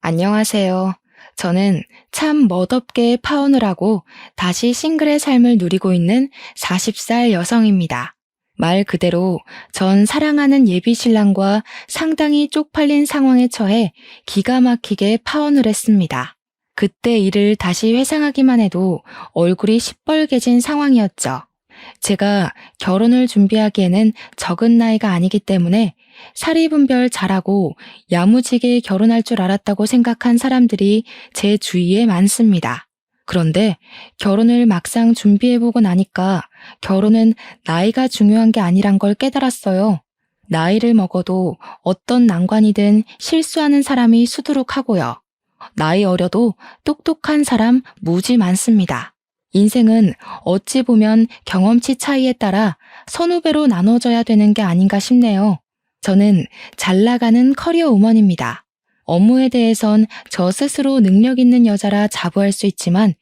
안녕하세요. 저는 참 멋없게 파혼을 하고 다시 싱글의 삶을 누리고 있는 40살 여성입니다. 말 그대로 전 사랑하는 예비 신랑과 상당히 쪽팔린 상황에 처해 기가 막히게 파혼을 했습니다. 그때 일을 다시 회상하기만 해도 얼굴이 시뻘개진 상황이었죠. 제가 결혼을 준비하기에는 적은 나이가 아니기 때문에 사리분별 잘하고 야무지게 결혼할 줄 알았다고 생각한 사람들이 제 주위에 많습니다. 그런데 결혼을 막상 준비해보고 나니까 결혼은 나이가 중요한 게 아니란 걸 깨달았어요. 나이를 먹어도 어떤 난관이든 실수하는 사람이 수두룩하고요. 나이 어려도 똑똑한 사람 무지 많습니다. 인생은 어찌 보면 경험치 차이에 따라 선후배로 나눠져야 되는 게 아닌가 싶네요. 저는 잘 나가는 커리어 우먼입니다. 업무에 대해선 저 스스로 능력 있는 여자라 자부할 수 있지만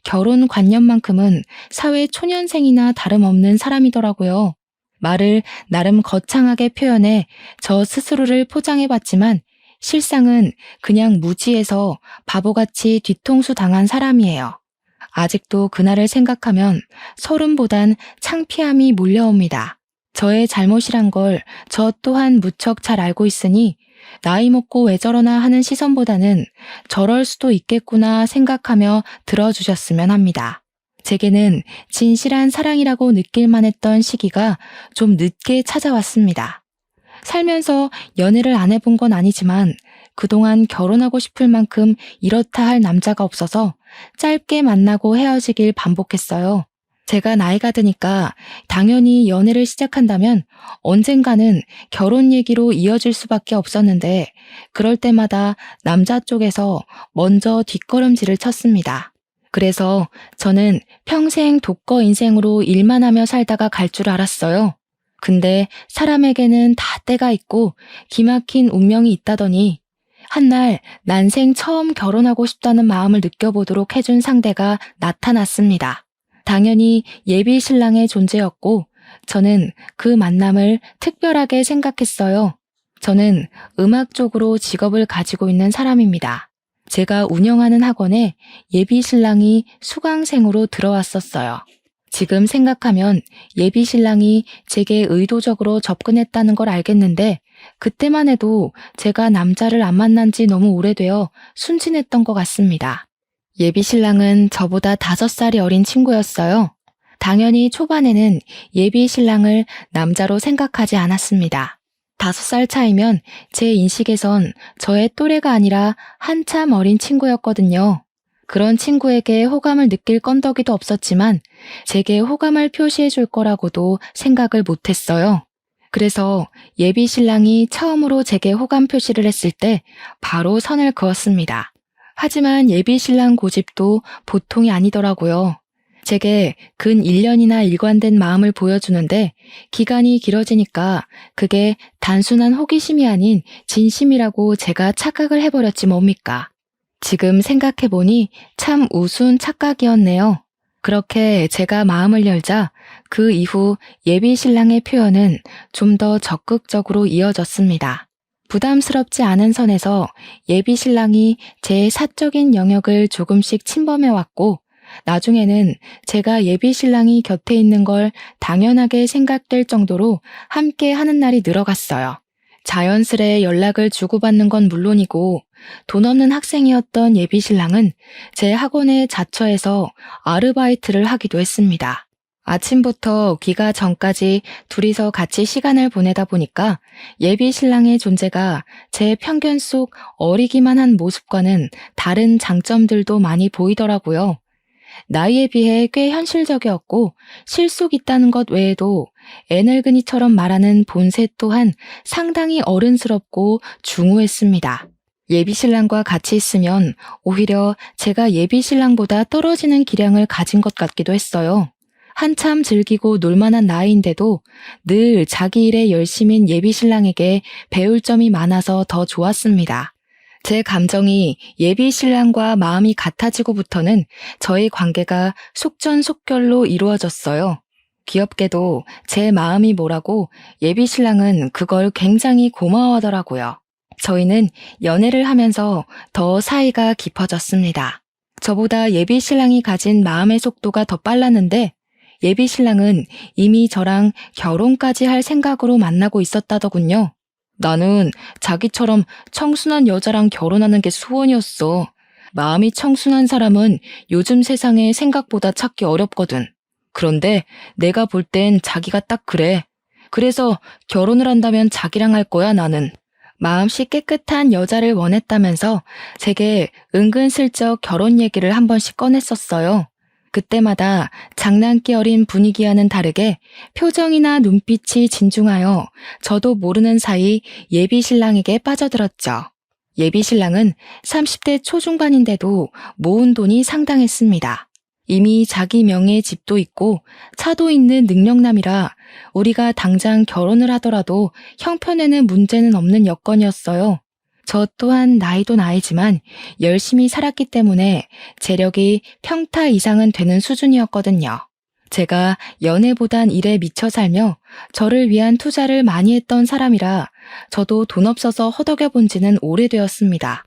결혼 관념만큼은 사회 초년생이나 다름없는 사람이더라고요. 말을 나름 거창하게 표현해 저 스스로를 포장해봤지만 실상은 그냥 무지해서 바보같이 뒤통수 당한 사람이에요. 아직도 그날을 생각하면 서름보단 창피함이 몰려옵니다. 저의 잘못이란 걸 저 또한 무척 잘 알고 있으니 나이 먹고 왜 저러나 하는 시선보다는 저럴 수도 있겠구나 생각하며 들어주셨으면 합니다. 제게는 진실한 사랑이라고 느낄만 했던 시기가 좀 늦게 찾아왔습니다. 살면서 연애를 안 해본 건 아니지만 그동안 결혼하고 싶을 만큼 이렇다 할 남자가 없어서 짧게 만나고 헤어지길 반복했어요. 제가 나이가 드니까 당연히 연애를 시작한다면 언젠가는 결혼 얘기로 이어질 수밖에 없었는데 그럴 때마다 남자 쪽에서 먼저 뒷걸음질을 쳤습니다. 그래서 저는 평생 독거 인생으로 일만 하며 살다가 갈 줄 알았어요. 근데 사람에게는 다 때가 있고 기막힌 운명이 있다더니 한날 난생 처음 결혼하고 싶다는 마음을 느껴보도록 해준 상대가 나타났습니다. 당연히 예비 신랑의 존재였고 저는 그 만남을 특별하게 생각했어요. 저는 음악 쪽으로 직업을 가지고 있는 사람입니다. 제가 운영하는 학원에 예비 신랑이 수강생으로 들어왔었어요. 지금 생각하면 예비 신랑이 제게 의도적으로 접근했다는 걸 알겠는데 그때만 해도 제가 남자를 안 만난 지 너무 오래되어 순진했던 것 같습니다. 예비 신랑은 저보다 5살이 어린 친구였어요. 당연히 초반에는 예비 신랑을 남자로 생각하지 않았습니다. 5살 차이면 제 인식에선 저의 또래가 아니라 한참 어린 친구였거든요. 그런 친구에게 호감을 느낄 건더기도 없었지만 제게 호감을 표시해 줄 거라고도 생각을 못했어요. 그래서 예비 신랑이 처음으로 제게 호감 표시를 했을 때 바로 선을 그었습니다. 하지만 예비 신랑 고집도 보통이 아니더라고요. 제게 근 1년이나 일관된 마음을 보여주는데 기간이 길어지니까 그게 단순한 호기심이 아닌 진심이라고 제가 착각을 해버렸지 뭡니까. 지금 생각해보니 참 우스운 착각이었네요. 그렇게 제가 마음을 열자 그 이후 예비 신랑의 표현은 좀 더 적극적으로 이어졌습니다. 부담스럽지 않은 선에서 예비 신랑이 제 사적인 영역을 조금씩 침범해왔고 나중에는 제가 예비 신랑이 곁에 있는 걸 당연하게 생각될 정도로 함께 하는 날이 늘어갔어요. 자연스레 연락을 주고받는 건 물론이고 돈 없는 학생이었던 예비 신랑은 제 학원에 자처해서 아르바이트를 하기도 했습니다. 아침부터 귀가 전까지 둘이서 같이 시간을 보내다 보니까 예비 신랑의 존재가 제 편견 속 어리기만 한 모습과는 다른 장점들도 많이 보이더라고요. 나이에 비해 꽤 현실적이었고 실속 있다는 것 외에도 애늙은이처럼 말하는 본색 또한 상당히 어른스럽고 중후했습니다. 예비 신랑과 같이 있으면 오히려 제가 예비 신랑보다 떨어지는 기량을 가진 것 같기도 했어요. 한참 즐기고 놀만한 나이인데도 늘 자기 일에 열심인 예비 신랑에게 배울 점이 많아서 더 좋았습니다. 제 감정이 예비 신랑과 마음이 같아지고부터는 저희 관계가 속전속결로 이루어졌어요. 귀엽게도 제 마음이 뭐라고 예비 신랑은 그걸 굉장히 고마워하더라고요. 저희는 연애를 하면서 더 사이가 깊어졌습니다. 저보다 예비 신랑이 가진 마음의 속도가 더 빨랐는데 예비 신랑은 이미 저랑 결혼까지 할 생각으로 만나고 있었다더군요. 나는 자기처럼 청순한 여자랑 결혼하는 게 소원이었어. 마음이 청순한 사람은 요즘 세상에 생각보다 찾기 어렵거든. 그런데 내가 볼 땐 자기가 딱 그래. 그래서 결혼을 한다면 자기랑 할 거야, 나는. 마음씨 깨끗한 여자를 원했다면서 제게 은근슬쩍 결혼 얘기를 한 번씩 꺼냈었어요. 그때마다 장난기 어린 분위기와는 다르게 표정이나 눈빛이 진중하여 저도 모르는 사이 예비 신랑에게 빠져들었죠. 예비 신랑은 30대 초중반인데도 모은 돈이 상당했습니다. 이미 자기 명의의 집도 있고 차도 있는 능력남이라 우리가 당장 결혼을 하더라도 형편에는 문제는 없는 여건이었어요. 저 또한 나이도 나이지만 열심히 살았기 때문에 재력이 평타 이상은 되는 수준이었거든요. 제가 연애보단 일에 미쳐 살며 저를 위한 투자를 많이 했던 사람이라 저도 돈 없어서 허덕여 본 지는 오래되었습니다.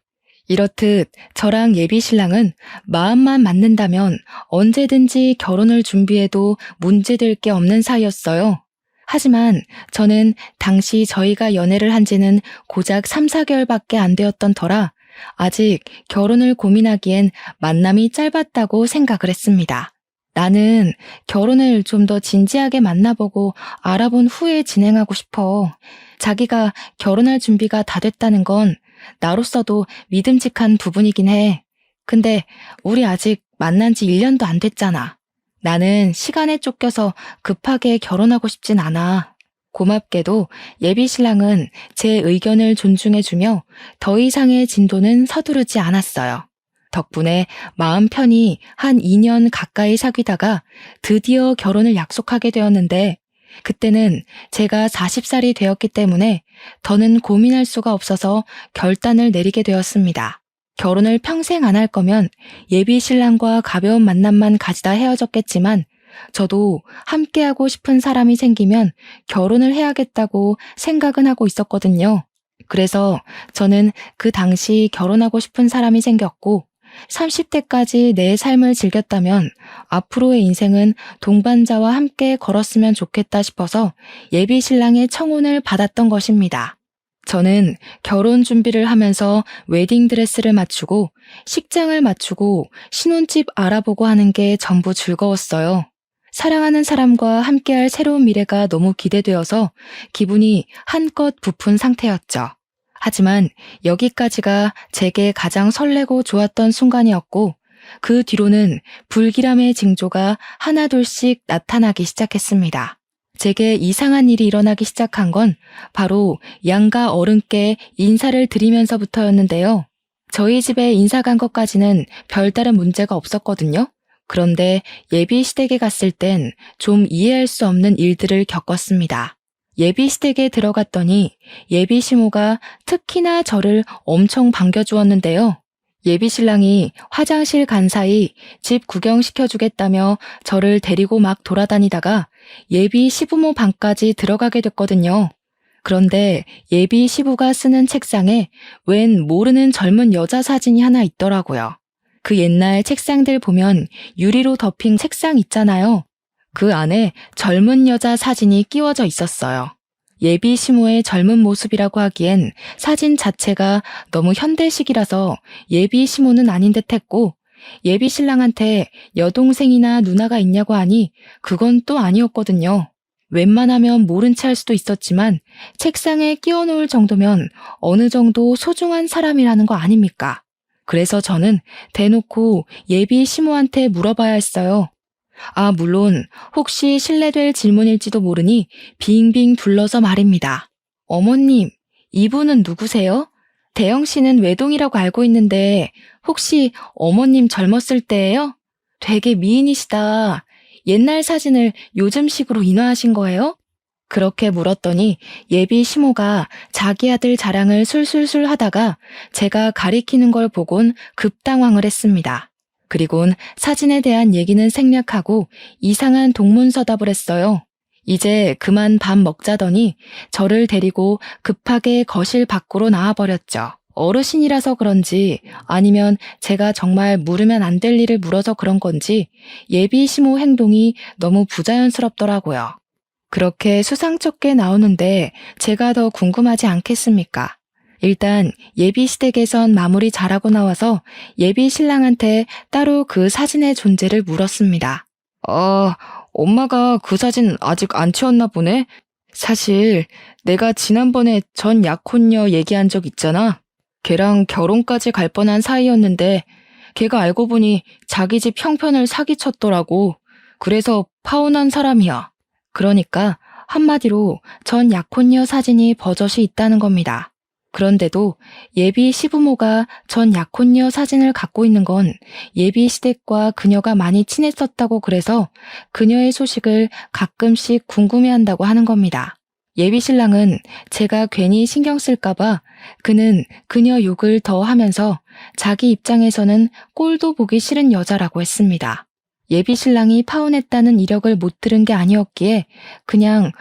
이렇듯 저랑 예비 신랑은 마음만 맞는다면 언제든지 결혼을 준비해도 문제될 게 없는 사이였어요. 하지만 저는 당시 저희가 연애를 한 지는 고작 3, 4개월밖에 안 되었던 터라 아직 결혼을 고민하기엔 만남이 짧았다고 생각을 했습니다. 나는 결혼을 좀 더 진지하게 만나보고 알아본 후에 진행하고 싶어. 자기가 결혼할 준비가 다 됐다는 건 나로서도 믿음직한 부분이긴 해. 근데 우리 아직 만난 지 1년도 안 됐잖아. 나는 시간에 쫓겨서 급하게 결혼하고 싶진 않아. 고맙게도 예비 신랑은 제 의견을 존중해주며 더 이상의 진도는 서두르지 않았어요. 덕분에 마음 편히 한 2년 가까이 사귀다가 드디어 결혼을 약속하게 되었는데 그때는 제가 40살이 되었기 때문에 더는 고민할 수가 없어서 결단을 내리게 되었습니다. 결혼을 평생 안 할 거면 예비 신랑과 가벼운 만남만 가지다 헤어졌겠지만 저도 함께하고 싶은 사람이 생기면 결혼을 해야겠다고 생각은 하고 있었거든요. 그래서 저는 그 당시 결혼하고 싶은 사람이 생겼고 30대까지 내 삶을 즐겼다면 앞으로의 인생은 동반자와 함께 걸었으면 좋겠다 싶어서 예비 신랑의 청혼을 받았던 것입니다. 저는 결혼 준비를 하면서 웨딩드레스를 맞추고 식장을 맞추고 신혼집 알아보고 하는 게 전부 즐거웠어요. 사랑하는 사람과 함께할 새로운 미래가 너무 기대되어서 기분이 한껏 부푼 상태였죠. 하지만 여기까지가 제게 가장 설레고 좋았던 순간이었고 그 뒤로는 불길함의 징조가 하나둘씩 나타나기 시작했습니다. 제게 이상한 일이 일어나기 시작한 건 바로 양가 어른께 인사를 드리면서부터였는데요. 저희 집에 인사 간 것까지는 별다른 문제가 없었거든요. 그런데 예비 시댁에 갔을 땐 좀 이해할 수 없는 일들을 겪었습니다. 예비 시댁에 들어갔더니 예비 시모가 특히나 저를 엄청 반겨주었는데요. 예비 신랑이 화장실 간 사이 집 구경시켜주겠다며 저를 데리고 막 돌아다니다가 예비 시부모 방까지 들어가게 됐거든요. 그런데 예비 시부가 쓰는 책상에 웬 모르는 젊은 여자 사진이 하나 있더라고요. 그 옛날 책상들 보면 유리로 덮인 책상 있잖아요. 그 안에 젊은 여자 사진이 끼워져 있었어요. 예비 시모의 젊은 모습이라고 하기엔 사진 자체가 너무 현대식이라서 예비 시모는 아닌 듯 했고 예비 신랑한테 여동생이나 누나가 있냐고 하니 그건 또 아니었거든요. 웬만하면 모른 채 할 수도 있었지만 책상에 끼워 놓을 정도면 어느 정도 소중한 사람이라는 거 아닙니까? 그래서 저는 대놓고 예비 시모한테 물어봐야 했어요. 물론 혹시 실례될 질문일지도 모르니 빙빙 둘러서 말입니다. 어머님, 이분은 누구세요? 대영 씨는 외동이라고 알고 있는데 혹시 어머님 젊었을 때예요? 되게 미인이시다. 옛날 사진을 요즘식으로 인화하신 거예요? 그렇게 물었더니 예비 시모가 자기 아들 자랑을 술술술 하다가 제가 가리키는 걸 보곤 급당황을 했습니다. 그리곤 사진에 대한 얘기는 생략하고 이상한 동문서답을 했어요. 이제 그만 밥 먹자더니 저를 데리고 급하게 거실 밖으로 나와버렸죠. 어르신이라서 그런지 아니면 제가 정말 물으면 안 될 일을 물어서 그런 건지 예비 시모 행동이 너무 부자연스럽더라고요. 그렇게 수상쩍게 나오는데 제가 더 궁금하지 않겠습니까? 일단 예비 시댁에선 마무리 잘하고 나와서 예비 신랑한테 따로 그 사진의 존재를 물었습니다. 엄마가 그 사진 아직 안 치웠나 보네? 사실 내가 지난번에 전 약혼녀 얘기한 적 있잖아. 걔랑 결혼까지 갈 뻔한 사이였는데 걔가 알고 보니 자기 집 형편을 사기쳤더라고. 그래서 파혼한 사람이야. 그러니까 한마디로 전 약혼녀 사진이 버젓이 있다는 겁니다. 그런데도 예비 시부모가 전 약혼녀 사진을 갖고 있는 건 예비 시댁과 그녀가 많이 친했었다고 그래서 그녀의 소식을 가끔씩 궁금해한다고 하는 겁니다. 예비 신랑은 제가 괜히 신경 쓸까봐 그는 그녀 욕을 더 하면서 자기 입장에서는 꼴도 보기 싫은 여자라고 했습니다. 예비 신랑이 파혼했다는 이력을 못 들은 게 아니었기에 그냥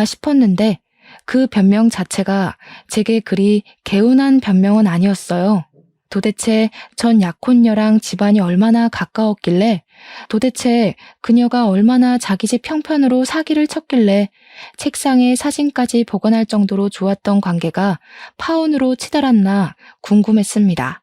싶었는데 그 변명 자체가 제게 그리 개운한 변명은 아니었어요. 도대체 전 약혼녀랑 집안이 얼마나 가까웠길래, 도대체 그녀가 얼마나 자기 집 형편으로 사기를 쳤길래 책상에 사진까지 보관할 정도로 좋았던 관계가 파혼으로 치달았나 궁금했습니다.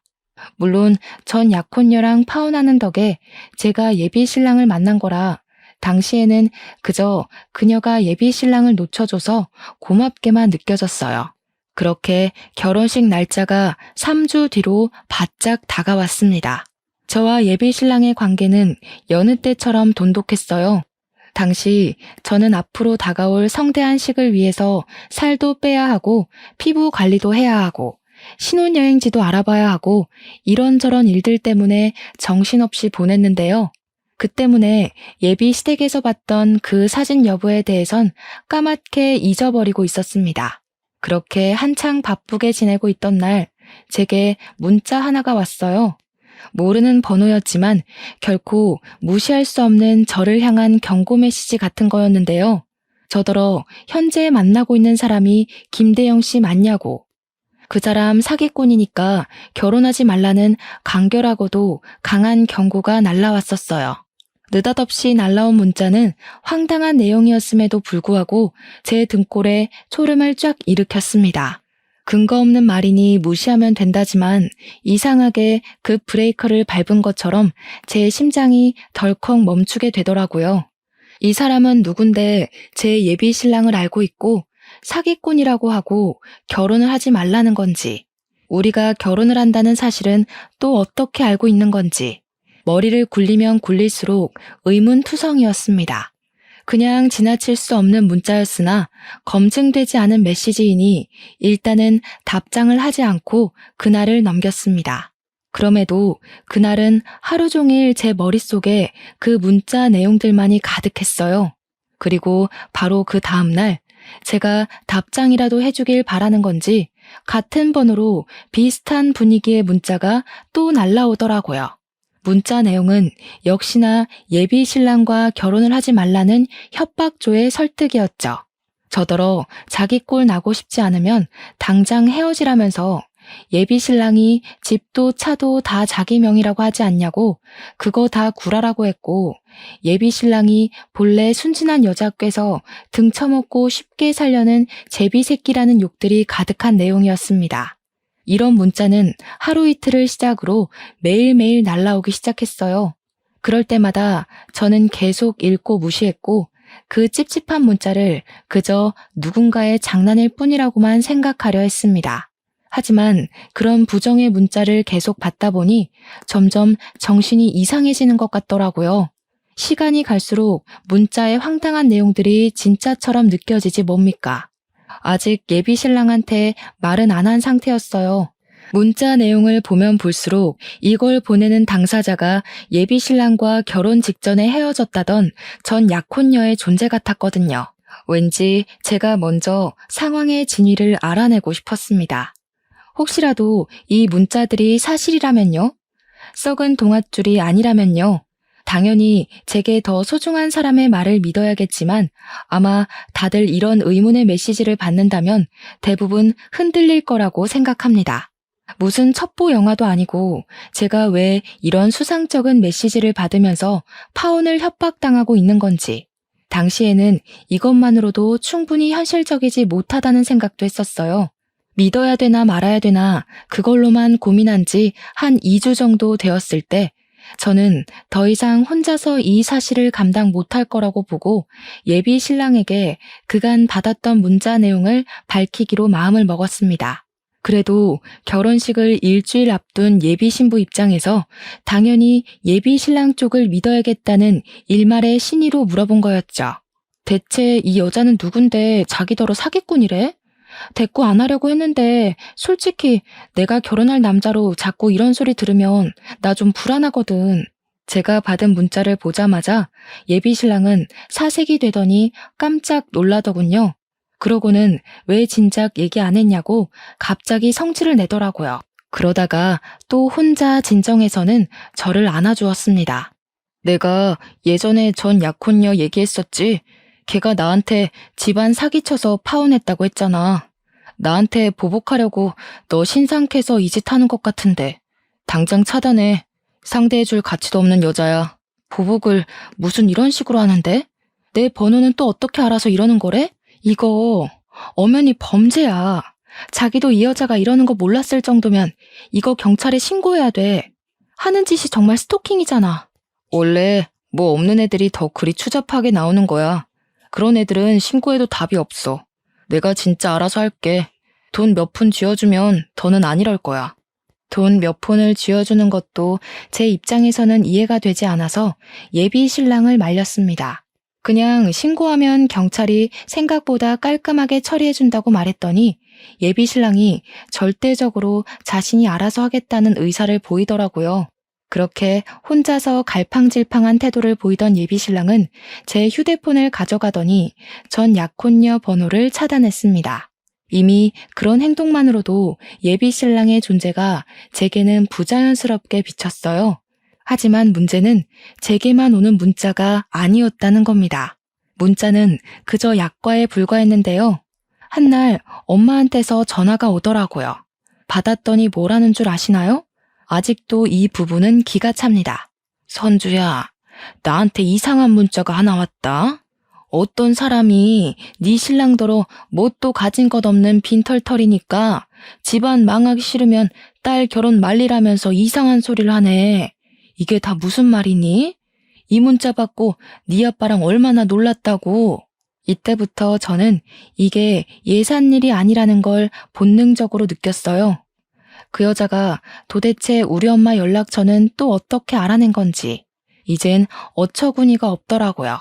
물론 전 약혼녀랑 파혼하는 덕에 제가 예비 신랑을 만난 거라 당시에는 그저 그녀가 예비 신랑을 놓쳐줘서 고맙게만 느껴졌어요. 그렇게 결혼식 날짜가 3주 뒤로 바짝 다가왔습니다. 저와 예비 신랑의 관계는 여느 때처럼 돈독했어요. 당시 저는 앞으로 다가올 성대한 식을 위해서 살도 빼야 하고 피부 관리도 해야 하고 신혼여행지도 알아봐야 하고 이런저런 일들 때문에 정신없이 보냈는데요. 그 때문에 예비 시댁에서 봤던 그 사진 여부에 대해선 까맣게 잊어버리고 있었습니다. 그렇게 한창 바쁘게 지내고 있던 날 제게 문자 하나가 왔어요. 모르는 번호였지만 결코 무시할 수 없는 저를 향한 경고 메시지 같은 거였는데요. 저더러 현재 만나고 있는 사람이 김대영 씨 맞냐고. 그 사람 사기꾼이니까 결혼하지 말라는 간결하고도 강한 경고가 날라왔었어요. 느닷없이 날라온 문자는 황당한 내용이었음에도 불구하고 제 등골에 초름을 쫙 일으켰습니다. 근거 없는 말이니 무시하면 된다지만 이상하게 그 브레이커를 밟은 것처럼 제 심장이 덜컥 멈추게 되더라고요. 이 사람은 누군데 제 예비 신랑을 알고 있고 사기꾼이라고 하고 결혼을 하지 말라는 건지, 우리가 결혼을 한다는 사실은 또 어떻게 알고 있는 건지, 머리를 굴리면 굴릴수록 의문투성이었습니다. 그냥 지나칠 수 없는 문자였으나 검증되지 않은 메시지이니 일단은 답장을 하지 않고 그날을 넘겼습니다. 그럼에도 그날은 하루 종일 제 머릿속에 그 문자 내용들만이 가득했어요. 그리고 바로 그 다음날 제가 답장이라도 해주길 바라는 건지 같은 번호로 비슷한 분위기의 문자가 또 날라오더라고요. 문자 내용은 역시나 예비 신랑과 결혼을 하지 말라는 협박조의 설득이었죠. 저더러 자기 꼴 나고 싶지 않으면 당장 헤어지라면서 예비 신랑이 집도 차도 다 자기 명의라고 하지 않냐고 그거 다 구라라고 했고, 예비 신랑이 본래 순진한 여자 꾀서 등쳐먹고 쉽게 살려는 제비 새끼라는 욕들이 가득한 내용이었습니다. 이런 문자는 하루 이틀을 시작으로 매일매일 날라오기 시작했어요. 그럴 때마다 저는 계속 읽고 무시했고 그 찝찝한 문자를 그저 누군가의 장난일 뿐이라고만 생각하려 했습니다. 하지만 그런 부정의 문자를 계속 받다 보니 점점 정신이 이상해지는 것 같더라고요. 시간이 갈수록 문자의 황당한 내용들이 진짜처럼 느껴지지 뭡니까? 아직 예비 신랑한테 말은 안 한 상태였어요. 문자 내용을 보면 볼수록 이걸 보내는 당사자가 예비 신랑과 결혼 직전에 헤어졌다던 전 약혼녀의 존재 같았거든요. 왠지 제가 먼저 상황의 진위를 알아내고 싶었습니다. 혹시라도 이 문자들이 사실이라면요? 썩은 동아줄이 아니라면요? 당연히 제게 더 소중한 사람의 말을 믿어야겠지만 아마 다들 이런 의문의 메시지를 받는다면 대부분 흔들릴 거라고 생각합니다. 무슨 첩보 영화도 아니고 제가 왜 이런 수상쩍은 메시지를 받으면서 파혼을 협박당하고 있는 건지, 당시에는 이것만으로도 충분히 현실적이지 못하다는 생각도 했었어요. 믿어야 되나 말아야 되나 그걸로만 고민한 지 한 2주 정도 되었을 때 저는 더 이상 혼자서 이 사실을 감당 못할 거라고 보고 예비 신랑에게 그간 받았던 문자 내용을 밝히기로 마음을 먹었습니다. 그래도 결혼식을 일주일 앞둔 예비 신부 입장에서 당연히 예비 신랑 쪽을 믿어야겠다는 일말의 신의로 물어본 거였죠. 대체 이 여자는 누군데 자기더러 사기꾼이래? 대꾸 안 하려고 했는데 솔직히 내가 결혼할 남자로 자꾸 이런 소리 들으면 나 좀 불안하거든. 제가 받은 문자를 보자마자 예비 신랑은 사색이 되더니 깜짝 놀라더군요. 그러고는 왜 진작 얘기 안 했냐고 갑자기 성질을 내더라고요. 그러다가 또 혼자 진정해서는 저를 안아주었습니다. 내가 예전에 전 약혼녀 얘기했었지. 걔가 나한테 집안 사기쳐서 파혼했다고 했잖아. 나한테 보복하려고 너 신상캐서 이 짓 하는 것 같은데 당장 차단해. 상대해줄 가치도 없는 여자야. 보복을 무슨 이런 식으로 하는데? 내 번호는 또 어떻게 알아서 이러는 거래? 이거 엄연히 범죄야. 자기도 이 여자가 이러는 거 몰랐을 정도면 이거 경찰에 신고해야 돼. 하는 짓이 정말 스토킹이잖아. 원래 뭐 없는 애들이 더 그리 추잡하게 나오는 거야. 그런 애들은 신고해도 답이 없어. 내가 진짜 알아서 할게. 돈 몇 푼 쥐어주면 더는 안 이럴 거야. 돈 몇 푼을 쥐어주는 것도 제 입장에서는 이해가 되지 않아서 예비 신랑을 말렸습니다. 그냥 신고하면 경찰이 생각보다 깔끔하게 처리해준다고 말했더니 예비 신랑이 절대적으로 자신이 알아서 하겠다는 의사를 보이더라고요. 그렇게 혼자서 갈팡질팡한 태도를 보이던 예비 신랑은 제 휴대폰을 가져가더니 전 약혼녀 번호를 차단했습니다. 이미 그런 행동만으로도 예비 신랑의 존재가 제게는 부자연스럽게 비쳤어요. 하지만 문제는 제게만 오는 문자가 아니었다는 겁니다. 문자는 그저 약과에 불과했는데요. 한날 엄마한테서 전화가 오더라고요. 받았더니 뭐라는 줄 아시나요? 아직도 이 부분은 기가 찹니다. 선주야, 나한테 이상한 문자가 하나 왔다. 어떤 사람이 네 신랑더러 뭣도 가진 것 없는 빈털털이니까 집안 망하기 싫으면 딸 결혼 말리라면서 이상한 소리를 하네. 이게 다 무슨 말이니? 이 문자 받고 네 아빠랑 얼마나 놀랐다고. 이때부터 저는 이게 예산 일이 아니라는 걸 본능적으로 느꼈어요. 그 여자가 도대체 우리 엄마 연락처는 또 어떻게 알아낸 건지 이젠 어처구니가 없더라고요.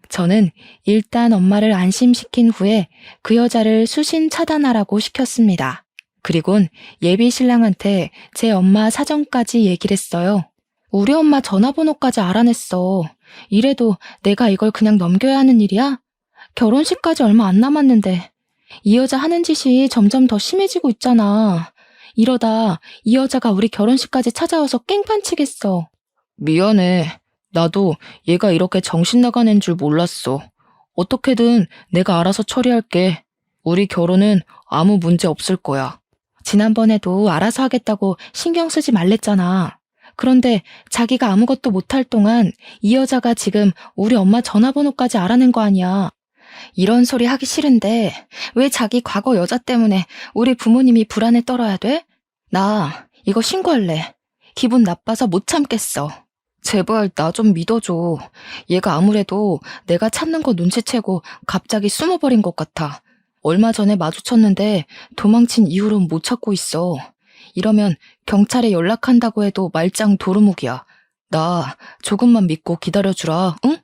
저는 일단 엄마를 안심시킨 후에 그 여자를 수신 차단하라고 시켰습니다. 그리곤 예비 신랑한테 제 엄마 사정까지 얘기를 했어요. 우리 엄마 전화번호까지 알아냈어. 이래도 내가 이걸 그냥 넘겨야 하는 일이야? 결혼식까지 얼마 안 남았는데 이 여자 하는 짓이 점점 더 심해지고 있잖아. 이러다 이 여자가 우리 결혼식까지 찾아와서 깽판 치겠어. 미안해. 나도 얘가 이렇게 정신 나간 애인 줄 몰랐어. 어떻게든 내가 알아서 처리할게. 우리 결혼은 아무 문제 없을 거야. 지난번에도 알아서 하겠다고 신경 쓰지 말랬잖아. 그런데 자기가 아무것도 못할 동안 이 여자가 지금 우리 엄마 전화번호까지 알아낸 거 아니야. 이런 소리 하기 싫은데 왜 자기 과거 여자 때문에 우리 부모님이 불안에 떨어야 돼? 나 이거 신고할래. 기분 나빠서 못 참겠어. 제발 나 좀 믿어줘. 얘가 아무래도 내가 찾는 거 눈치채고 갑자기 숨어버린 것 같아. 얼마 전에 마주쳤는데 도망친 이후로 못 찾고 있어. 이러면 경찰에 연락한다고 해도 말짱 도루묵이야. 나 조금만 믿고 기다려주라, 응?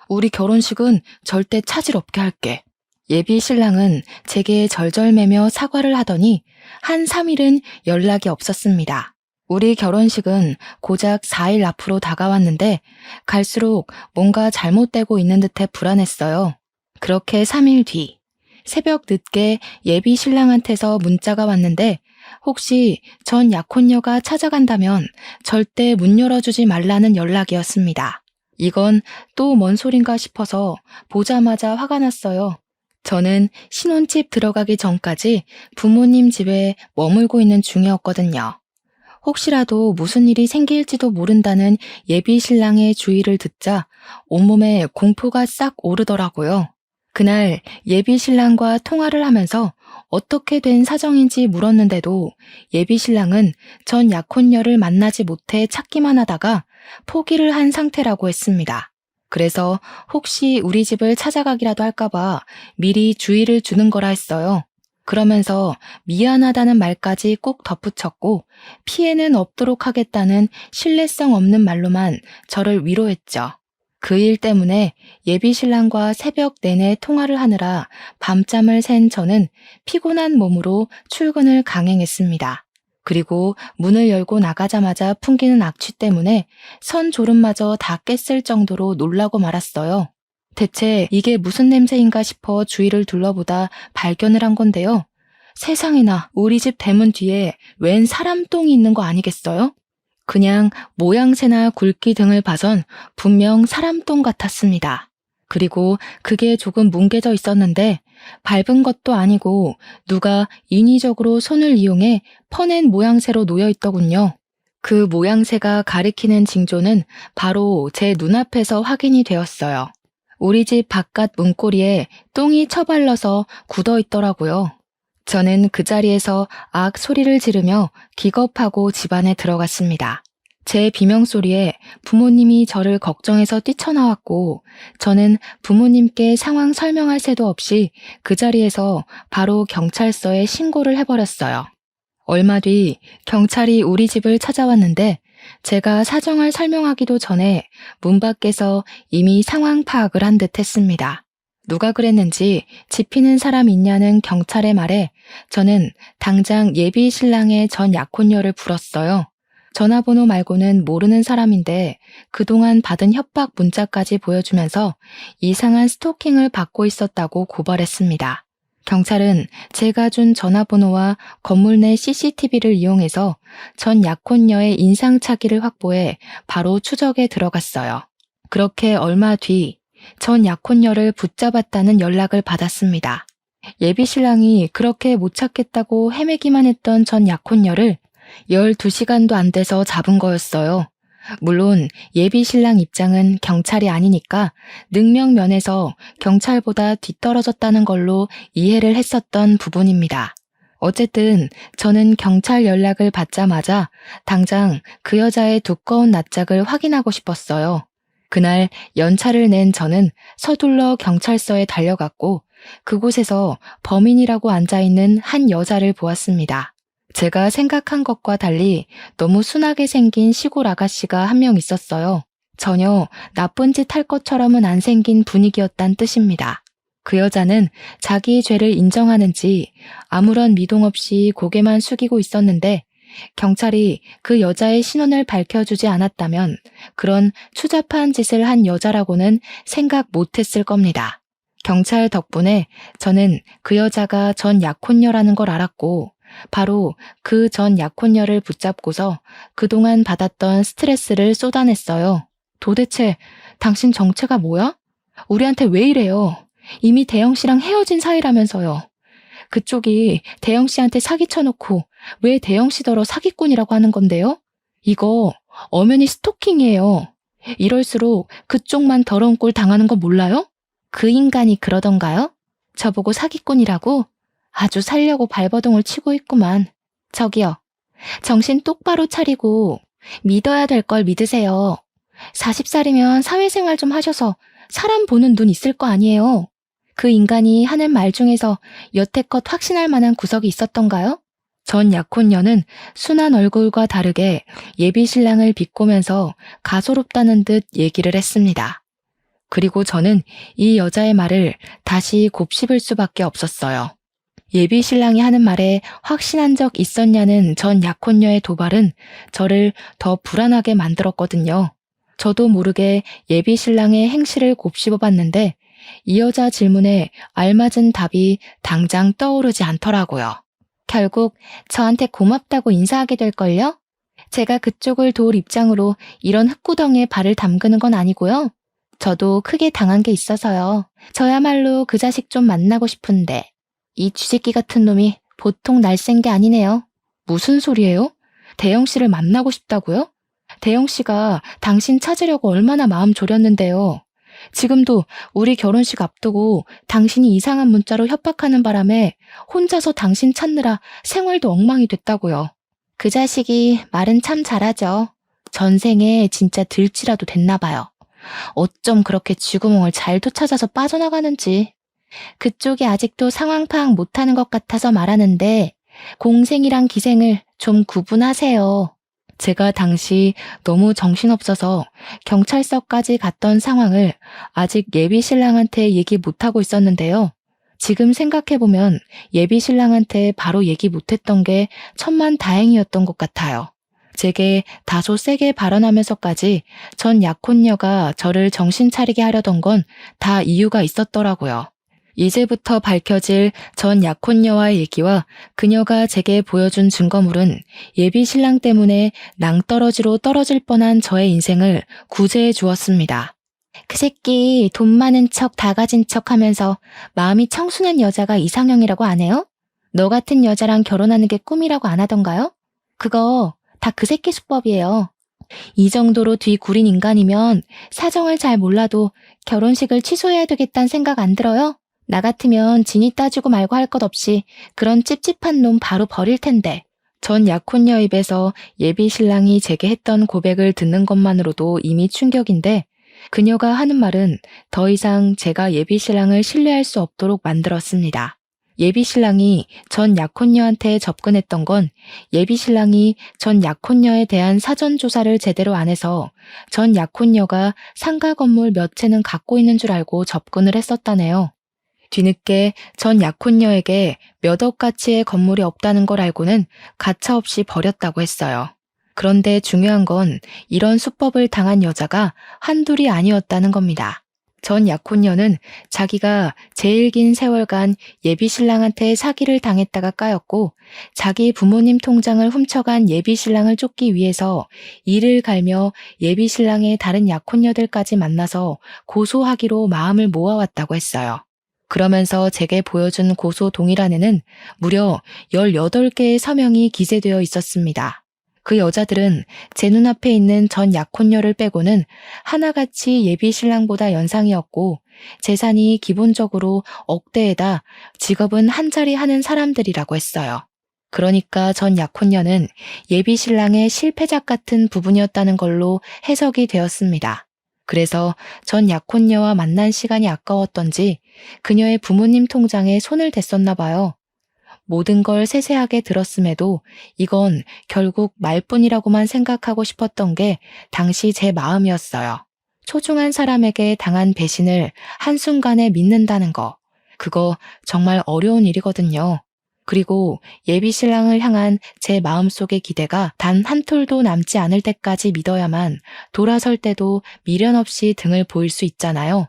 우리 결혼식은 절대 차질 없게 할게. 예비 신랑은 제게 절절매며 사과를 하더니 한 3일은 연락이 없었습니다. 우리 결혼식은 고작 4일 앞으로 다가왔는데 갈수록 뭔가 잘못되고 있는 듯해 불안했어요. 그렇게 3일 뒤 새벽 늦게 예비 신랑한테서 문자가 왔는데 혹시 전 약혼녀가 찾아간다면 절대 문 열어주지 말라는 연락이었습니다. 이건 또 뭔 소린가 싶어서 보자마자 화가 났어요. 저는 신혼집 들어가기 전까지 부모님 집에 머물고 있는 중이었거든요. 혹시라도 무슨 일이 생길지도 모른다는 예비 신랑의 주의를 듣자 온몸에 공포가 싹 오르더라고요. 그날 예비 신랑과 통화를 하면서 어떻게 된 사정인지 물었는데도 예비 신랑은 전 약혼녀를 만나지 못해 찾기만 하다가 포기를 한 상태라고 했습니다. 그래서 혹시 우리 집을 찾아가기라도 할까봐 미리 주의를 주는 거라 했어요. 그러면서 미안하다는 말까지 꼭 덧붙였고 피해는 없도록 하겠다는 신뢰성 없는 말로만 저를 위로했죠. 그 일 때문에 예비 신랑과 새벽 내내 통화를 하느라 밤잠을 샌 저는 피곤한 몸으로 출근을 강행했습니다. 그리고 문을 열고 나가자마자 풍기는 악취 때문에 선졸음마저 다 깼을 정도로 놀라고 말았어요. 대체 이게 무슨 냄새인가 싶어 주위를 둘러보다 발견을 한 건데요. 세상에나 우리 집 대문 뒤에 웬 사람 똥이 있는 거 아니겠어요? 그냥 모양새나 굵기 등을 봐선 분명 사람 똥 같았습니다. 그리고 그게 조금 뭉개져 있었는데 밟은 것도 아니고 누가 인위적으로 손을 이용해 퍼낸 모양새로 놓여 있더군요. 그 모양새가 가리키는 징조는 바로 제 눈앞에서 확인이 되었어요. 우리 집 바깥 문고리에 똥이 처발려서 굳어 있더라고요. 저는 그 자리에서 악 소리를 지르며 기겁하고 집 안에 들어갔습니다. 제 비명소리에 부모님이 저를 걱정해서 뛰쳐나왔고 저는 부모님께 상황 설명할 새도 없이 그 자리에서 바로 경찰서에 신고를 해버렸어요. 얼마 뒤 경찰이 우리 집을 찾아왔는데 제가 사정을 설명하기도 전에 문 밖에서 이미 상황 파악을 한 듯 했습니다. 누가 그랬는지 지피는 사람 있냐는 경찰의 말에 저는 당장 예비 신랑의 전 약혼녀를 불렀어요. 전화번호 말고는 모르는 사람인데 그동안 받은 협박 문자까지 보여주면서 이상한 스토킹을 받고 있었다고 고발했습니다. 경찰은 제가 준 전화번호와 건물 내 CCTV를 이용해서 전 약혼녀의 인상착의를 확보해 바로 추적에 들어갔어요. 그렇게 얼마 뒤 전 약혼녀를 붙잡았다는 연락을 받았습니다. 예비 신랑이 그렇게 못 찾겠다고 헤매기만 했던 전 약혼녀를 12시간도 안 돼서 잡은 거였어요. 물론 예비 신랑 입장은 경찰이 아니니까 능력면에서 경찰보다 뒤떨어졌다는 걸로 이해를 했었던 부분입니다. 어쨌든 저는 경찰 연락을 받자마자 당장 그 여자의 두꺼운 낯짝을 확인하고 싶었어요. 그날 연차를 낸 저는 서둘러 경찰서에 달려갔고 그곳에서 범인이라고 앉아있는 한 여자를 보았습니다. 제가 생각한 것과 달리 너무 순하게 생긴 시골 아가씨가 한 명 있었어요. 전혀 나쁜 짓 할 것처럼은 안 생긴 분위기였단 뜻입니다. 그 여자는 자기 죄를 인정하는지 아무런 미동 없이 고개만 숙이고 있었는데 경찰이 그 여자의 신원을 밝혀주지 않았다면 그런 추잡한 짓을 한 여자라고는 생각 못했을 겁니다. 경찰 덕분에 저는 그 여자가 전 약혼녀라는 걸 알았고 바로 그 전 약혼녀를 붙잡고서 그동안 받았던 스트레스를 쏟아냈어요. 도대체 당신 정체가 뭐야? 우리한테 왜 이래요? 이미 대영 씨랑 헤어진 사이라면서요. 그쪽이 대영 씨한테 사기쳐놓고 왜 대영 씨더러 사기꾼이라고 하는 건데요? 이거 엄연히 스토킹이에요. 이럴수록 그쪽만 더러운 꼴 당하는 거 몰라요? 그 인간이 그러던가요? 저보고 사기꾼이라고? 아주 살려고 발버둥을 치고 있구만. 저기요. 정신 똑바로 차리고 믿어야 될 걸 믿으세요. 40살이면 사회생활 좀 하셔서 사람 보는 눈 있을 거 아니에요. 그 인간이 하는 말 중에서 여태껏 확신할 만한 구석이 있었던가요? 전 약혼녀는 순한 얼굴과 다르게 예비 신랑을 비꼬면서 가소롭다는 듯 얘기를 했습니다. 그리고 저는 이 여자의 말을 다시 곱씹을 수밖에 없었어요. 예비 신랑이 하는 말에 확신한 적 있었냐는 전 약혼녀의 도발은 저를 더 불안하게 만들었거든요. 저도 모르게 예비 신랑의 행실을 곱씹어 봤는데 이 여자 질문에 알맞은 답이 당장 떠오르지 않더라고요. 결국 저한테 고맙다고 인사하게 될걸요? 제가 그쪽을 도울 입장으로 이런 흙구덩이에 발을 담그는 건 아니고요. 저도 크게 당한 게 있어서요. 저야말로 그 자식 좀 만나고 싶은데 이 쥐새끼 같은 놈이 보통 날쌘 게 아니네요. 무슨 소리예요? 대영 씨를 만나고 싶다고요? 대영 씨가 당신 찾으려고 얼마나 마음 졸였는데요. 지금도 우리 결혼식 앞두고 당신이 이상한 문자로 협박하는 바람에 혼자서 당신 찾느라 생활도 엉망이 됐다고요. 그 자식이 말은 참 잘하죠. 전생에 진짜 들쥐라도 됐나 봐요. 어쩜 그렇게 쥐구멍을 잘도 찾아서 빠져나가는지. 그쪽이 아직도 상황 파악 못하는 것 같아서 말하는데 공생이랑 기생을 좀 구분하세요. 제가 당시 너무 정신없어서 경찰서까지 갔던 상황을 아직 예비 신랑한테 얘기 못하고 있었는데요. 지금 생각해보면 예비 신랑한테 바로 얘기 못했던 게 천만 다행이었던 것 같아요. 제게 다소 세게 발언하면서까지 전 약혼녀가 저를 정신 차리게 하려던 건 다 이유가 있었더라고요. 이제부터 밝혀질 전 약혼녀와의 얘기와 그녀가 제게 보여준 증거물은 예비 신랑 때문에 낭떠러지로 떨어질 뻔한 저의 인생을 구제해 주었습니다. 그 새끼 돈 많은 척 다 가진 척 하면서 마음이 청순한 여자가 이상형이라고 안 해요? 너 같은 여자랑 결혼하는 게 꿈이라고 안 하던가요? 그거 다 그 새끼 수법이에요. 이 정도로 뒤구린 인간이면 사정을 잘 몰라도 결혼식을 취소해야 되겠다는 생각 안 들어요? 나 같으면 진이 따지고 말고 할 것 없이 그런 찝찝한 놈 바로 버릴 텐데. 전 약혼녀 입에서 예비 신랑이 제게 했던 고백을 듣는 것만으로도 이미 충격인데 그녀가 하는 말은 더 이상 제가 예비 신랑을 신뢰할 수 없도록 만들었습니다. 예비 신랑이 전 약혼녀한테 접근했던 건 예비 신랑이 전 약혼녀에 대한 사전 조사를 제대로 안 해서 전 약혼녀가 상가 건물 몇 채는 갖고 있는 줄 알고 접근을 했었다네요. 뒤늦게 전 약혼녀에게 몇 억 가치의 건물이 없다는 걸 알고는 가차없이 버렸다고 했어요. 그런데 중요한 건 이런 수법을 당한 여자가 한둘이 아니었다는 겁니다. 전 약혼녀는 자기가 제일 긴 세월간 예비 신랑한테 사기를 당했다가 까였고 자기 부모님 통장을 훔쳐간 예비 신랑을 쫓기 위해서 이를 갈며 예비 신랑의 다른 약혼녀들까지 만나서 고소하기로 마음을 모아왔다고 했어요. 그러면서 제게 보여준 고소 동의란에는 무려 18개의 서명이 기재되어 있었습니다. 그 여자들은 제 눈앞에 있는 전 약혼녀를 빼고는 하나같이 예비 신랑보다 연상이었고 재산이 기본적으로 억대에다 직업은 한 자리 하는 사람들이라고 했어요. 그러니까 전 약혼녀는 예비 신랑의 실패작 같은 부분이었다는 걸로 해석이 되었습니다. 그래서 전 약혼녀와 만난 시간이 아까웠던지 그녀의 부모님 통장에 손을 댔었나 봐요. 모든 걸 세세하게 들었음에도 이건 결국 말뿐이라고만 생각하고 싶었던 게 당시 제 마음이었어요. 소중한 사람에게 당한 배신을 한순간에 믿는다는 거, 그거 정말 어려운 일이거든요. 그리고 예비 신랑을 향한 제 마음속의 기대가 단 한 톨도 남지 않을 때까지 믿어야만 돌아설 때도 미련 없이 등을 보일 수 있잖아요.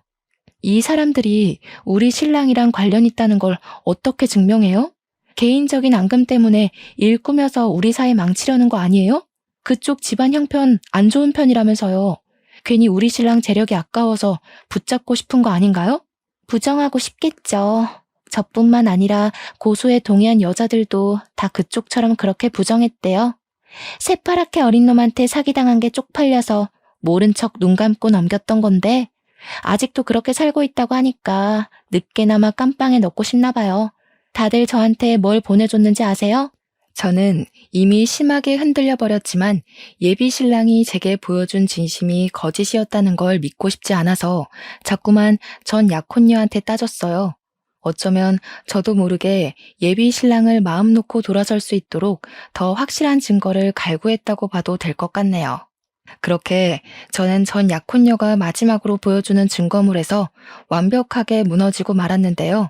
이 사람들이 우리 신랑이랑 관련 있다는 걸 어떻게 증명해요? 개인적인 앙금 때문에 일 꾸며서 우리 사이 망치려는 거 아니에요? 그쪽 집안 형편 안 좋은 편이라면서요. 괜히 우리 신랑 재력이 아까워서 붙잡고 싶은 거 아닌가요? 부정하고 싶겠죠. 저뿐만 아니라 고소에 동의한 여자들도 다 그쪽처럼 그렇게 부정했대요. 새파랗게 어린 놈한테 사기당한 게 쪽팔려서 모른 척 눈 감고 넘겼던 건데 아직도 그렇게 살고 있다고 하니까 늦게나마 깜빵에 넣고 싶나 봐요. 다들 저한테 뭘 보내줬는지 아세요? 저는 이미 심하게 흔들려 버렸지만 예비 신랑이 제게 보여준 진심이 거짓이었다는 걸 믿고 싶지 않아서 자꾸만 전 약혼녀한테 따졌어요. 어쩌면 저도 모르게 예비 신랑을 마음 놓고 돌아설 수 있도록 더 확실한 증거를 갈구했다고 봐도 될 것 같네요. 그렇게 저는 전 약혼녀가 마지막으로 보여주는 증거물에서 완벽하게 무너지고 말았는데요.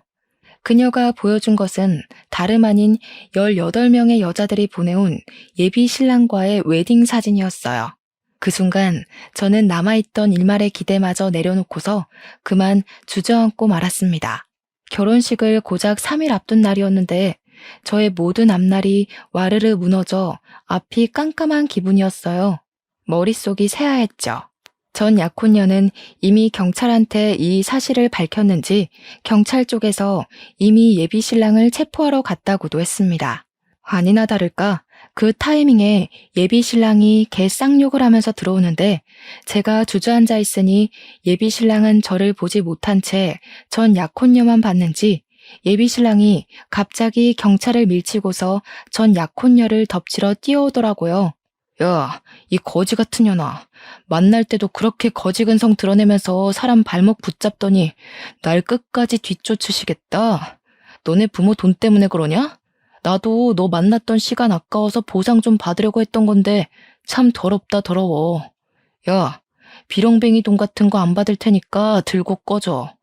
그녀가 보여준 것은 다름 아닌 18명의 여자들이 보내온 예비 신랑과의 웨딩 사진이었어요. 그 순간 저는 남아있던 일말의 기대마저 내려놓고서 그만 주저앉고 말았습니다. 결혼식을 고작 3일 앞둔 날이었는데 저의 모든 앞날이 와르르 무너져 앞이 깜깜한 기분이었어요. 머릿속이 새하했죠. 전 약혼녀는 이미 경찰한테 이 사실을 밝혔는지 경찰 쪽에서 이미 예비 신랑을 체포하러 갔다고도 했습니다. 아니나 다를까 그 타이밍에 예비 신랑이 개 쌍욕을 하면서 들어오는데 제가 주저앉아 있으니 예비 신랑은 저를 보지 못한 채 전 약혼녀만 봤는지 예비 신랑이 갑자기 경찰을 밀치고서 전 약혼녀를 덮치러 뛰어오더라고요. 야, 이 거지 같은 년아. 만날 때도 그렇게 거지 근성 드러내면서 사람 발목 붙잡더니 날 끝까지 뒤쫓으시겠다. 너네 부모 돈 때문에 그러냐? 나도 너 만났던 시간 아까워서 보상 좀 받으려고 했던 건데 참 더럽다 더러워. 야, 비렁뱅이 돈 같은 거 안 받을 테니까 들고 꺼져.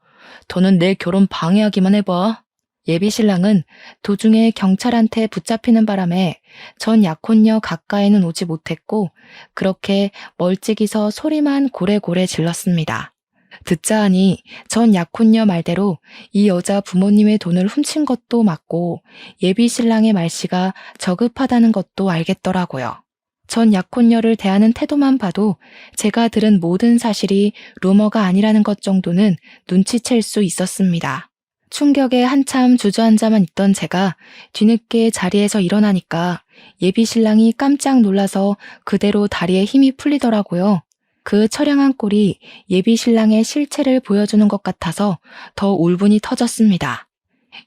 더는 내 결혼 방해하기만 해봐. 예비 신랑은 도중에 경찰한테 붙잡히는 바람에 전 약혼녀 가까이는 오지 못했고 그렇게 멀찍이서 소리만 고래고래 질렀습니다. 듣자 하니 전 약혼녀 말대로 이 여자 부모님의 돈을 훔친 것도 맞고 예비 신랑의 말씨가 저급하다는 것도 알겠더라고요. 전 약혼녀를 대하는 태도만 봐도 제가 들은 모든 사실이 루머가 아니라는 것 정도는 눈치챌 수 있었습니다. 충격에 한참 주저앉아만 있던 제가 뒤늦게 자리에서 일어나니까 예비 신랑이 깜짝 놀라서 그대로 다리에 힘이 풀리더라고요. 그 처량한 꼴이 예비 신랑의 실체를 보여주는 것 같아서 더 울분이 터졌습니다.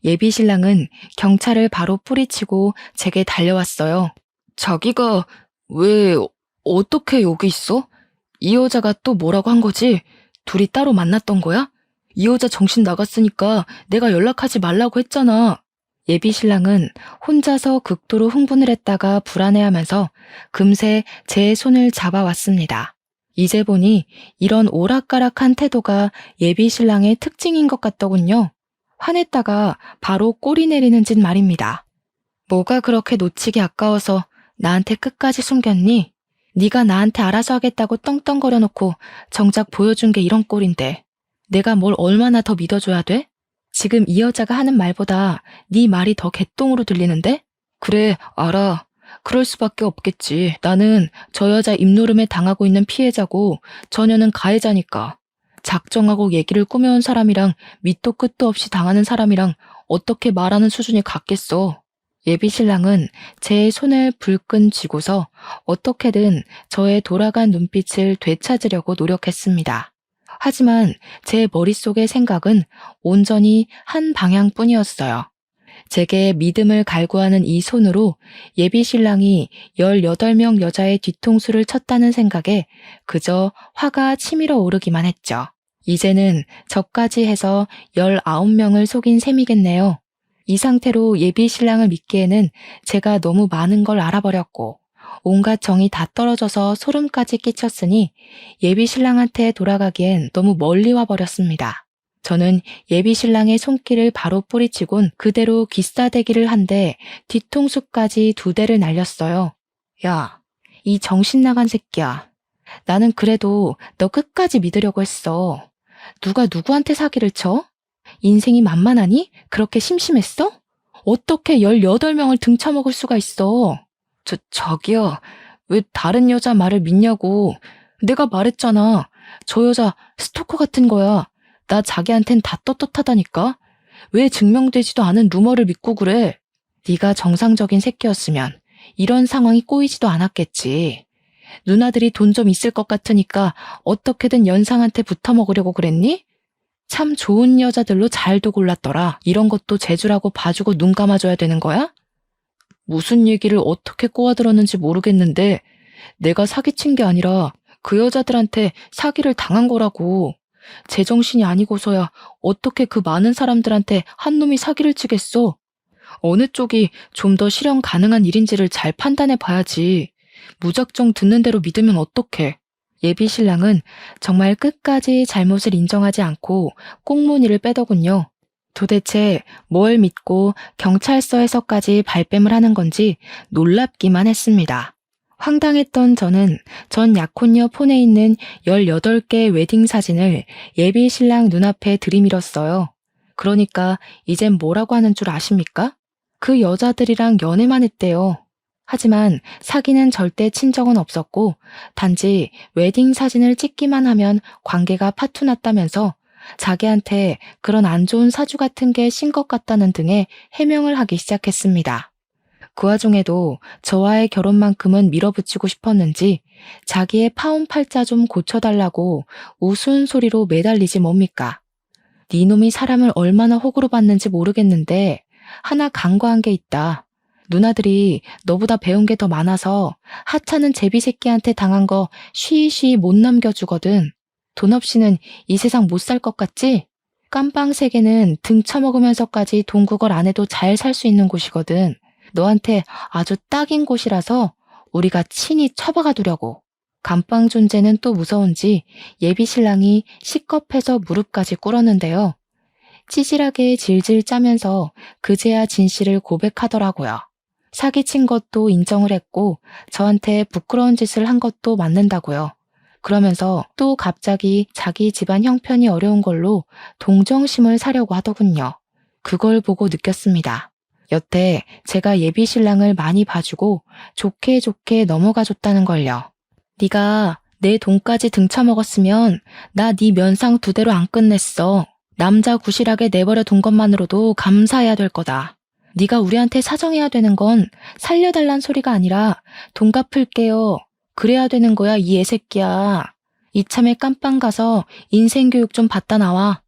예비 신랑은 경찰을 바로 뿌리치고 제게 달려왔어요. 자기가 왜 어떻게 여기 있어? 이 여자가 또 뭐라고 한 거지? 둘이 따로 만났던 거야? 이 여자 정신 나갔으니까 내가 연락하지 말라고 했잖아. 예비 신랑은 혼자서 극도로 흥분을 했다가 불안해하면서 금세 제 손을 잡아왔습니다. 이제 보니 이런 오락가락한 태도가 예비 신랑의 특징인 것 같더군요. 화냈다가 바로 꼬리 내리는 짓 말입니다. 뭐가 그렇게 놓치기 아까워서 나한테 끝까지 숨겼니? 네가 나한테 알아서 하겠다고 떵떵거려 놓고 정작 보여준 게 이런 꼴인데 내가 뭘 얼마나 더 믿어줘야 돼? 지금 이 여자가 하는 말보다 네 말이 더 개똥으로 들리는데? 그래, 알아. 그럴 수밖에 없겠지. 나는 저 여자 입노름에 당하고 있는 피해자고 저녀는 가해자니까. 작정하고 얘기를 꾸며온 사람이랑 밑도 끝도 없이 당하는 사람이랑 어떻게 말하는 수준이 같겠어. 예비 신랑은 제 손을 불끈 쥐고서 어떻게든 저의 돌아간 눈빛을 되찾으려고 노력했습니다. 하지만 제 머릿속의 생각은 온전히 한 방향뿐이었어요. 제게 믿음을 갈구하는 이 손으로 예비 신랑이 18명 여자의 뒤통수를 쳤다는 생각에 그저 화가 치밀어 오르기만 했죠. 이제는 저까지 해서 19명을 속인 셈이겠네요. 이 상태로 예비 신랑을 믿기에는 제가 너무 많은 걸 알아버렸고 온갖 정이 다 떨어져서 소름까지 끼쳤으니 예비 신랑한테 돌아가기엔 너무 멀리 와버렸습니다. 저는 예비 신랑의 손길을 바로 뿌리치곤 그대로 기싸대기를 한데 뒤통수까지 2대를 날렸어요. 야, 이 정신 나간 새끼야. 나는 그래도 너 끝까지 믿으려고 했어. 누가 누구한테 사기를 쳐? 인생이 만만하니? 그렇게 심심했어? 어떻게 18명을 등쳐먹을 수가 있어? 저기요. 왜 다른 여자 말을 믿냐고. 내가 말했잖아. 저 여자 스토커 같은 거야. 나 자기한텐 다 떳떳하다니까. 왜 증명되지도 않은 루머를 믿고 그래? 네가 정상적인 새끼였으면 이런 상황이 꼬이지도 않았겠지. 누나들이 돈 좀 있을 것 같으니까 어떻게든 연상한테 붙어먹으려고 그랬니? 참 좋은 여자들로 잘도 골랐더라. 이런 것도 재주라고 봐주고 눈 감아줘야 되는 거야? 무슨 얘기를 어떻게 꼬아들었는지 모르겠는데 내가 사기친 게 아니라 그 여자들한테 사기를 당한 거라고. 제정신이 아니고서야 어떻게 그 많은 사람들한테 한 놈이 사기를 치겠어. 어느 쪽이 좀 더 실현 가능한 일인지를 잘 판단해 봐야지. 무작정 듣는 대로 믿으면 어떡해. 예비 신랑은 정말 끝까지 잘못을 인정하지 않고 꽁무니를 빼더군요. 도대체 뭘 믿고 경찰서에서까지 발뺌을 하는 건지 놀랍기만 했습니다. 황당했던 저는 전 약혼녀 폰에 있는 18개의 웨딩 사진을 예비 신랑 눈앞에 들이밀었어요. 그러니까 이젠 뭐라고 하는 줄 아십니까? 그 여자들이랑 연애만 했대요. 하지만 사귀는 절대 친정은 없었고 단지 웨딩 사진을 찍기만 하면 관계가 파투났다면서 자기한테 그런 안 좋은 사주 같은 게 신 것 같다는 등의 해명을 하기 시작했습니다. 그 와중에도 저와의 결혼만큼은 밀어붙이고 싶었는지 자기의 파혼 팔자 좀 고쳐달라고 우스운 소리로 매달리지 뭡니까? 네 놈이 사람을 얼마나 호구로 봤는지 모르겠는데 하나 간과한 게 있다. 누나들이 너보다 배운 게 더 많아서 하찮은 제비 새끼한테 당한 거 쉬쉬 못 넘겨주거든. 돈 없이는 이 세상 못 살 것 같지? 깜빵 세계는 등 쳐먹으면서까지 동국을 안 해도 잘 살 수 있는 곳이거든. 너한테 아주 딱인 곳이라서 우리가 친히 처박아 두려고. 감방 존재는 또 무서운지 예비 신랑이 식겁해서 무릎까지 꿇었는데요. 찌질하게 질질 짜면서 그제야 진실을 고백하더라고요. 사기친 것도 인정을 했고 저한테 부끄러운 짓을 한 것도 맞는다고요. 그러면서 또 갑자기 자기 집안 형편이 어려운 걸로 동정심을 사려고 하더군요. 그걸 보고 느꼈습니다. 여태 제가 예비 신랑을 많이 봐주고 좋게 좋게 넘어가 줬다는 걸요. 네가 내 돈까지 등쳐먹었으면 나 네 면상 2대로 안 끝냈어. 남자 구실하게 내버려 둔 것만으로도 감사해야 될 거다. 네가 우리한테 사정해야 되는 건 살려달란 소리가 아니라 돈 갚을게요. 그래야 되는 거야 이 애새끼야. 이참에 깜빵 가서 인생교육 좀 받다 나와.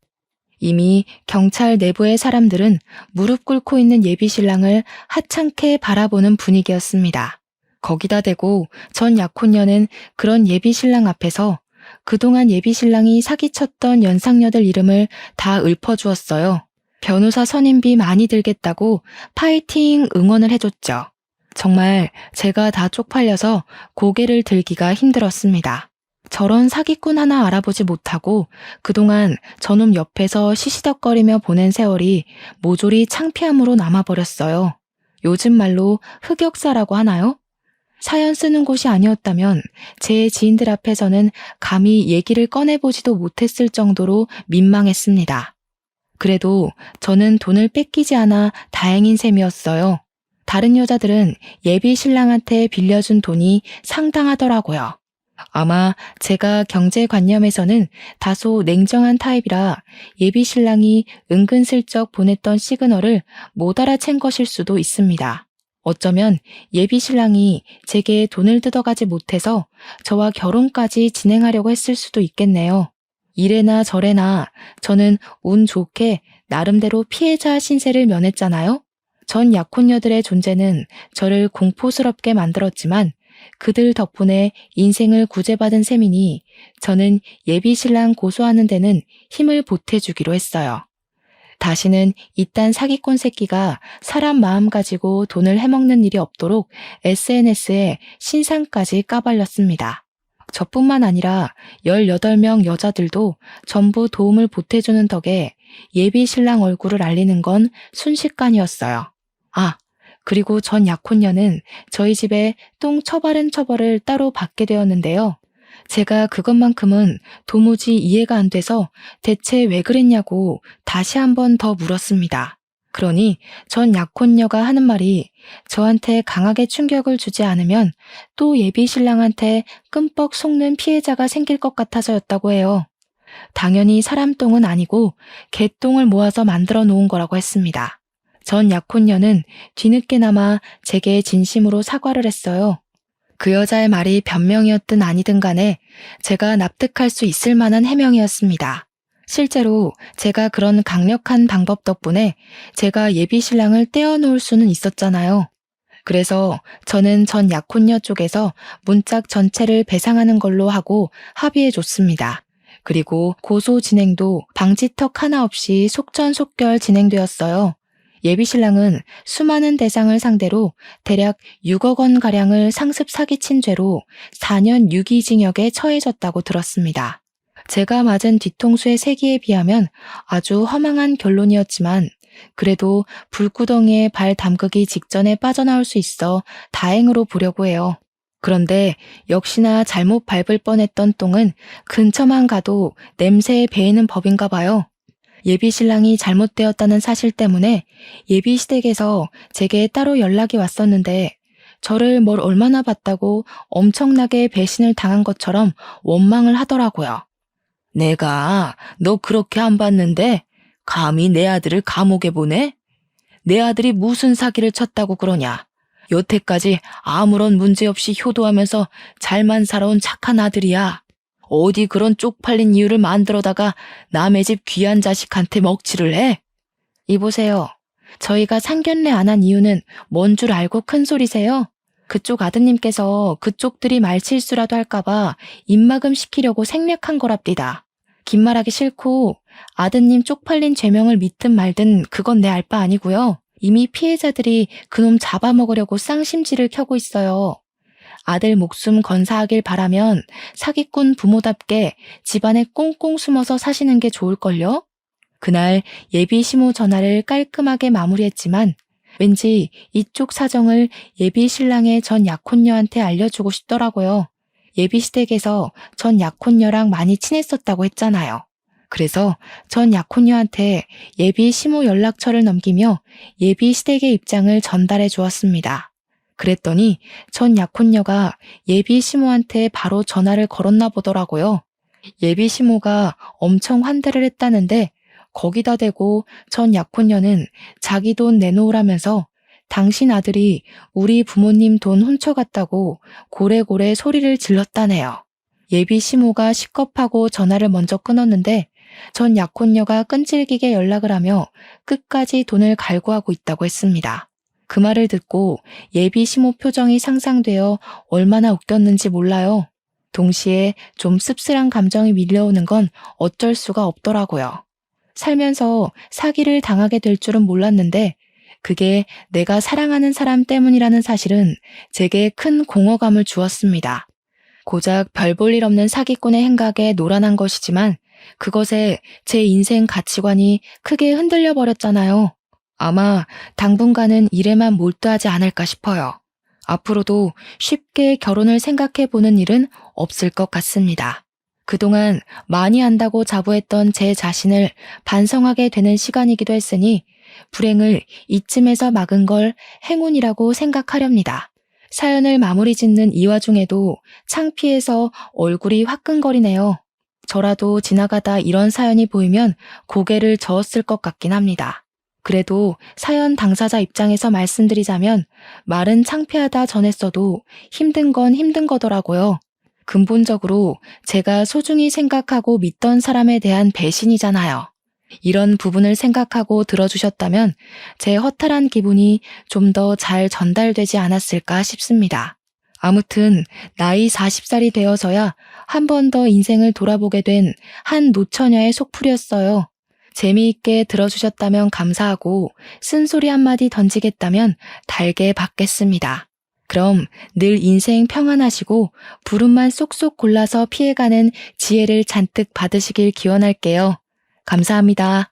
이미 경찰 내부의 사람들은 무릎 꿇고 있는 예비 신랑을 하찮게 바라보는 분위기였습니다. 거기다 대고 전 약혼녀는 그런 예비 신랑 앞에서 그동안 예비 신랑이 사기쳤던 연상녀들 이름을 다 읊어주었어요. 변호사 선임비 많이 들겠다고 파이팅 응원을 해줬죠. 정말 제가 다 쪽팔려서 고개를 들기가 힘들었습니다. 저런 사기꾼 하나 알아보지 못하고 그동안 저놈 옆에서 시시덕거리며 보낸 세월이 모조리 창피함으로 남아버렸어요. 요즘 말로 흑역사라고 하나요? 사연 쓰는 곳이 아니었다면 제 지인들 앞에서는 감히 얘기를 꺼내보지도 못했을 정도로 민망했습니다. 그래도 저는 돈을 뺏기지 않아 다행인 셈이었어요. 다른 여자들은 예비 신랑한테 빌려준 돈이 상당하더라고요. 아마 제가 경제관념에서는 다소 냉정한 타입이라 예비 신랑이 은근슬쩍 보냈던 시그널을 못 알아챈 것일 수도 있습니다. 어쩌면 예비 신랑이 제게 돈을 뜯어가지 못해서 저와 결혼까지 진행하려고 했을 수도 있겠네요. 이래나 저래나 저는 운 좋게 나름대로 피해자 신세를 면했잖아요. 전 약혼녀들의 존재는 저를 공포스럽게 만들었지만 그들 덕분에 인생을 구제받은 셈이니 저는 예비 신랑 고소하는 데는 힘을 보태주기로 했어요. 다시는 이딴 사기꾼 새끼가 사람 마음 가지고 돈을 해먹는 일이 없도록 SNS에 신상까지 까발렸습니다. 저뿐만 아니라 18명 여자들도 전부 도움을 보태주는 덕에 예비 신랑 얼굴을 알리는 건 순식간이었어요. 아, 그리고 전 약혼녀는 저희 집에 똥 처바른 처벌을 따로 받게 되었는데요. 제가 그것만큼은 도무지 이해가 안 돼서 대체 왜 그랬냐고 다시 한 번 더 물었습니다. 그러니 전 약혼녀가 하는 말이 저한테 강하게 충격을 주지 않으면 또 예비 신랑한테 끔뻑 속는 피해자가 생길 것 같아서였다고 해요. 당연히 사람 똥은 아니고 개똥을 모아서 만들어 놓은 거라고 했습니다. 전 약혼녀는 뒤늦게나마 제게 진심으로 사과를 했어요. 그 여자의 말이 변명이었든 아니든 간에 제가 납득할 수 있을 만한 해명이었습니다. 실제로 제가 그런 강력한 방법 덕분에 제가 예비 신랑을 떼어놓을 수는 있었잖아요. 그래서 저는 전 약혼녀 쪽에서 문짝 전체를 배상하는 걸로 하고 합의해줬습니다. 그리고 고소 진행도 방지턱 하나 없이 속전속결 진행되었어요. 예비 신랑은 수많은 대상을 상대로 대략 6억 원가량을 상습 사기친 죄로 4년 유기징역에 처해졌다고 들었습니다. 제가 맞은 뒤통수의 세기에 비하면 아주 허망한 결론이었지만 그래도 불구덩이에 발 담그기 직전에 빠져나올 수 있어 다행으로 보려고 해요. 그런데 역시나 잘못 밟을 뻔했던 똥은 근처만 가도 냄새에 배이는 법인가 봐요. 예비 신랑이 잘못되었다는 사실 때문에 예비 시댁에서 제게 따로 연락이 왔었는데 저를 뭘 얼마나 봤다고 엄청나게 배신을 당한 것처럼 원망을 하더라고요. 내가 너 그렇게 안 봤는데 감히 내 아들을 감옥에 보내? 내 아들이 무슨 사기를 쳤다고 그러냐? 여태까지 아무런 문제 없이 효도하면서 잘만 살아온 착한 아들이야. 어디 그런 쪽팔린 이유를 만들어다가 남의 집 귀한 자식한테 먹칠을 해? 이보세요. 저희가 상견례 안 한 이유는 뭔 줄 알고 큰 소리세요? 그쪽 아드님께서 그쪽들이 말실수라도 할까봐 입막음 시키려고 생략한 거랍디다. 긴 말하기 싫고 아드님 쪽팔린 죄명을 믿든 말든 그건 내 알 바 아니고요. 이미 피해자들이 그놈 잡아먹으려고 쌍심지를 켜고 있어요. 아들 목숨 건사하길 바라면 사기꾼 부모답게 집안에 꽁꽁 숨어서 사시는 게 좋을걸요? 그날 예비 시모 전화를 깔끔하게 마무리했지만 왠지 이쪽 사정을 예비 신랑의 전 약혼녀한테 알려주고 싶더라고요. 예비 시댁에서 전 약혼녀랑 많이 친했었다고 했잖아요. 그래서 전 약혼녀한테 예비 시모 연락처를 넘기며 예비 시댁의 입장을 전달해 주었습니다. 그랬더니 전 약혼녀가 예비 시모한테 바로 전화를 걸었나 보더라고요. 예비 시모가 엄청 환대를 했다는데 거기다 대고 전 약혼녀는 자기 돈 내놓으라면서 당신 아들이 우리 부모님 돈 훔쳐갔다고 고래고래 소리를 질렀다네요. 예비 시모가 식겁하고 전화를 먼저 끊었는데 전 약혼녀가 끈질기게 연락을 하며 끝까지 돈을 갈구하고 있다고 했습니다. 그 말을 듣고 예비 시모 표정이 상상되어 얼마나 웃겼는지 몰라요. 동시에 좀 씁쓸한 감정이 밀려오는 건 어쩔 수가 없더라고요. 살면서 사기를 당하게 될 줄은 몰랐는데 그게 내가 사랑하는 사람 때문이라는 사실은 제게 큰 공허감을 주었습니다. 고작 별 볼 일 없는 사기꾼의 행각에 노란한 것이지만 그것에 제 인생 가치관이 크게 흔들려 버렸잖아요. 아마 당분간은 일에만 몰두하지 않을까 싶어요. 앞으로도 쉽게 결혼을 생각해 보는 일은 없을 것 같습니다. 그동안 많이 안다고 자부했던 제 자신을 반성하게 되는 시간이기도 했으니 불행을 이쯤에서 막은 걸 행운이라고 생각하렵니다. 사연을 마무리 짓는 이 와중에도 창피해서 얼굴이 화끈거리네요. 저라도 지나가다 이런 사연이 보이면 고개를 저었을 것 같긴 합니다. 그래도 사연 당사자 입장에서 말씀드리자면 말은 창피하다 전했어도 힘든 건 힘든 거더라고요. 근본적으로 제가 소중히 생각하고 믿던 사람에 대한 배신이잖아요. 이런 부분을 생각하고 들어주셨다면 제 허탈한 기분이 좀 더 잘 전달되지 않았을까 싶습니다. 아무튼 나이 40살이 되어서야 한 번 더 인생을 돌아보게 된 한 노처녀의 속풀이였어요. 재미있게 들어주셨다면 감사하고 쓴소리 한마디 던지겠다면 달게 받겠습니다. 그럼 늘 인생 평안하시고 부름만 쏙쏙 골라서 피해가는 지혜를 잔뜩 받으시길 기원할게요. 감사합니다.